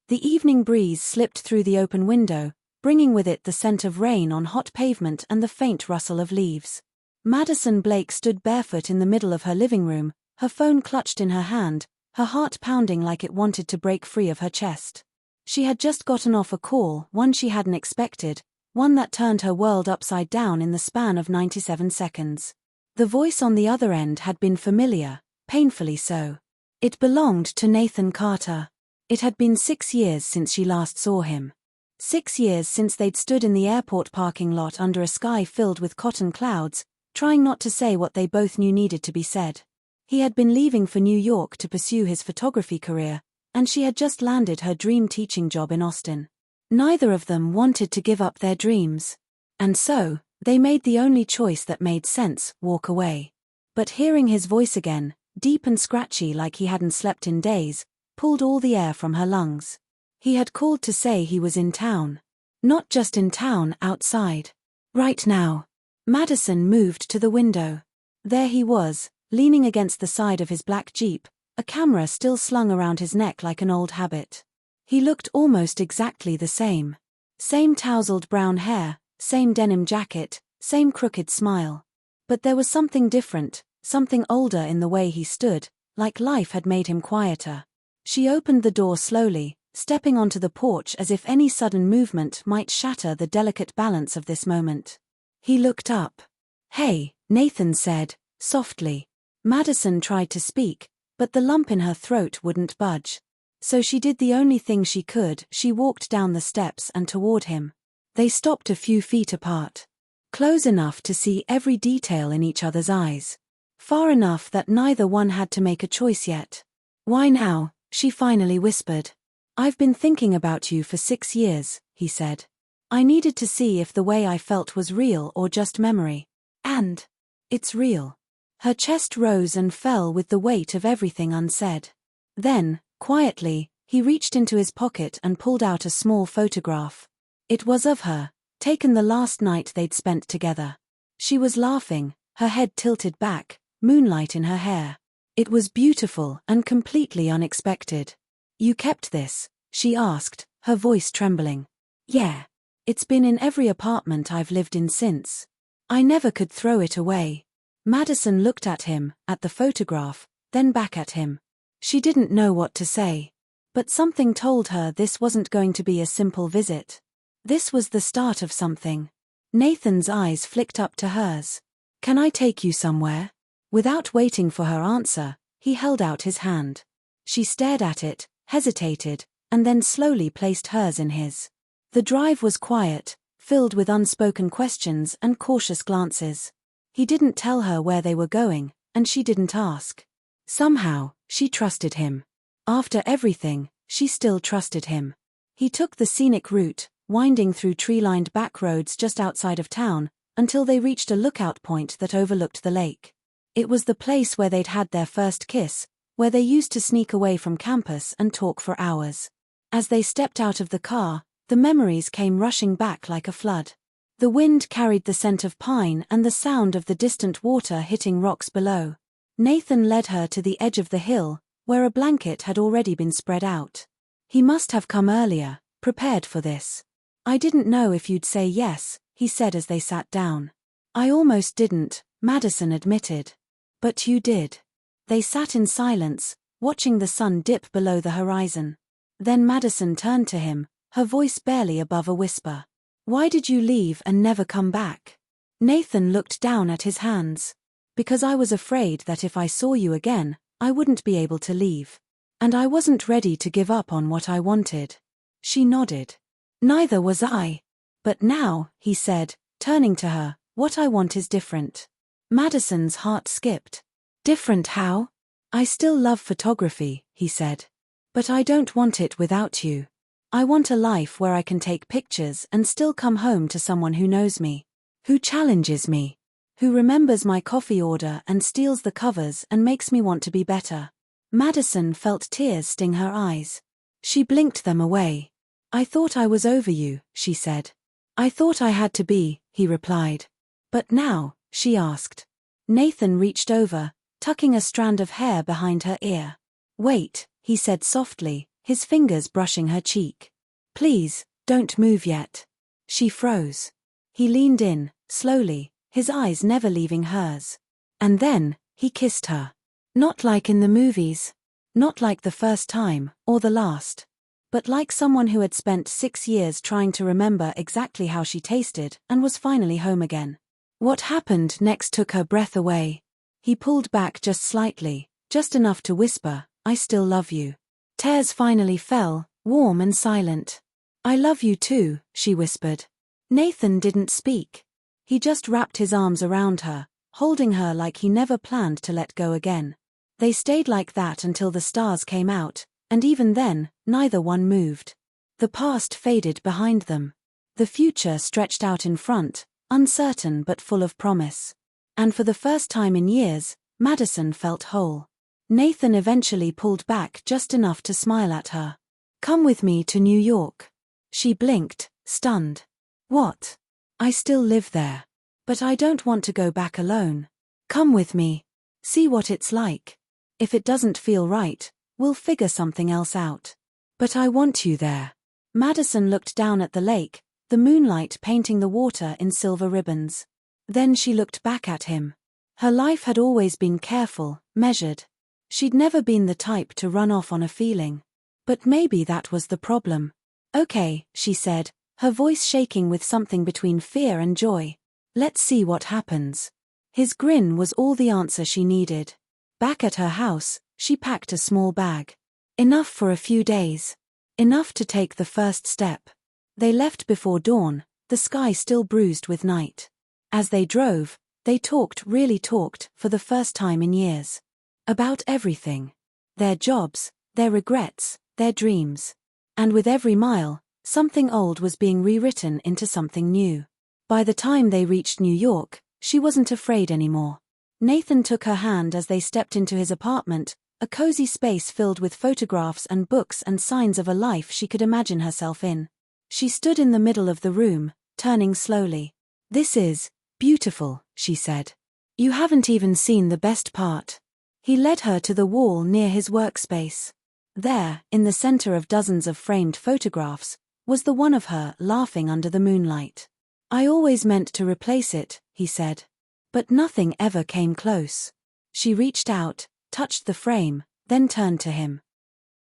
The evening breeze slipped through the open window, bringing with it the scent of rain on hot pavement and the faint rustle of leaves. Madison Blake stood barefoot in the middle of her living room, her phone clutched in her hand, her heart pounding like it wanted to break free of her chest. She had just gotten off a call, one she hadn't expected, one that turned her world upside down in the span of 97 seconds. The voice on the other end had been familiar, painfully so. It belonged to Nathan Carter. It had been 6 years since she last saw him. 6 years since they'd stood in the airport parking lot under a sky filled with cotton clouds, trying not to say what they both knew needed to be said. He had been leaving for New York to pursue his photography career, and she had just landed her dream teaching job in Austin. Neither of them wanted to give up their dreams. And so, they made the only choice that made sense: walk away. But hearing his voice again, deep and scratchy like he hadn't slept in days, pulled all the air from her lungs. He had called to say he was in town. Not just in town, outside. Right now. Madison moved to the window. There he was, leaning against the side of his black Jeep, a camera still slung around his neck like an old habit. He looked almost exactly the same. Same tousled brown hair, same denim jacket, same crooked smile. But there was something different, something older in the way he stood, like life had made him quieter. She opened the door slowly, stepping onto the porch as if any sudden movement might shatter the delicate balance of this moment. He looked up. "Hey," Nathan said, softly. Madison tried to speak, but the lump in her throat wouldn't budge. So she did the only thing she could: she walked down the steps and toward him. They stopped a few feet apart. Close enough to see every detail in each other's eyes. Far enough that neither one had to make a choice yet. "Why now?" she finally whispered. "I've been thinking about you for 6 years, he said. "I needed to see if the way I felt was real or just memory. And it's real." Her chest rose and fell with the weight of everything unsaid. Then, quietly, he reached into his pocket and pulled out a small photograph. It was of her, taken the last night they'd spent together. She was laughing, her head tilted back, moonlight in her hair. It was beautiful and completely unexpected. "You kept this?" she asked, her voice trembling. "Yeah. It's been in every apartment I've lived in since. I never could throw it away." Madison looked at him, at the photograph, then back at him. She didn't know what to say. But something told her this wasn't going to be a simple visit. This was the start of something. Nathan's eyes flicked up to hers. "Can I take you somewhere?" Without waiting for her answer, he held out his hand. She stared at it, hesitated, and then slowly placed hers in his. The drive was quiet, filled with unspoken questions and cautious glances. He didn't tell her where they were going, and she didn't ask. Somehow, she trusted him. After everything, she still trusted him. He took the scenic route, winding through tree-lined back roads just outside of town, until they reached a lookout point that overlooked the lake. It was the place where they'd had their first kiss, where they used to sneak away from campus and talk for hours. As they stepped out of the car, the memories came rushing back like a flood. The wind carried the scent of pine and the sound of the distant water hitting rocks below. Nathan led her to the edge of the hill, where a blanket had already been spread out. He must have come earlier, prepared for this. "I didn't know if you'd say yes," he said as they sat down. "I almost didn't," Madison admitted. "But you did." They sat in silence, watching the sun dip below the horizon. Then Madison turned to him, her voice barely above a whisper. "Why did you leave and never come back?" Nathan looked down at his hands. "Because I was afraid that if I saw you again, I wouldn't be able to leave. And I wasn't ready to give up on what I wanted." She nodded. "Neither was I. But now," he said, turning to her, "what I want is different." Madison's heart skipped. "Different how?" "I still love photography," he said. "But I don't want it without you. I want a life where I can take pictures and still come home to someone who knows me, who challenges me, who remembers my coffee order and steals the covers and makes me want to be better." Madison felt tears sting her eyes. She blinked them away. "I thought I was over you," she said. "I thought I had to be," he replied. "But now?" she asked. Nathan reached over, tucking a strand of hair behind her ear. "Wait," he said softly, his fingers brushing her cheek. "Please, don't move yet." She froze. He leaned in, slowly, his eyes never leaving hers. And then, he kissed her. Not like in the movies. Not like the first time, or the last. But like someone who had spent 6 years trying to remember exactly how she tasted and was finally home again. What happened next took her breath away. He pulled back just slightly, just enough to whisper, "I still love you." Tears finally fell, warm and silent. "I love you too," she whispered. Nathan didn't speak. He just wrapped his arms around her, holding her like he never planned to let go again. They stayed like that until the stars came out, and even then, neither one moved. The past faded behind them. The future stretched out in front, uncertain but full of promise. And for the first time in years, Madison felt whole. Nathan eventually pulled back just enough to smile at her. "Come with me to New York." She blinked, stunned. "What? I still live there. But I don't want to go back alone. Come with me. See what it's like. If it doesn't feel right, we'll figure something else out. But I want you there." Madison looked down at the lake, the moonlight painting the water in silver ribbons. Then she looked back at him. Her life had always been careful, measured. She'd never been the type to run off on a feeling. But maybe that was the problem. "Okay," she said, her voice shaking with something between fear and joy. "Let's see what happens." His grin was all the answer she needed. Back at her house, she packed a small bag. Enough for a few days. Enough to take the first step. They left before dawn, the sky still bruised with night. As they drove, they really talked, for the first time in years. About everything. Their jobs, their regrets, their dreams. And with every mile, something old was being rewritten into something new. By the time they reached New York, she wasn't afraid anymore. Nathan took her hand as they stepped into his apartment, a cozy space filled with photographs and books and signs of a life she could imagine herself in. She stood in the middle of the room, turning slowly. "This is beautiful," she said. "You haven't even seen the best part." He led her to the wall near his workspace. There, in the center of dozens of framed photographs, was the one of her laughing under the moonlight. "I always meant to replace it," he said. But nothing ever came close. She reached out, touched the frame, then turned to him.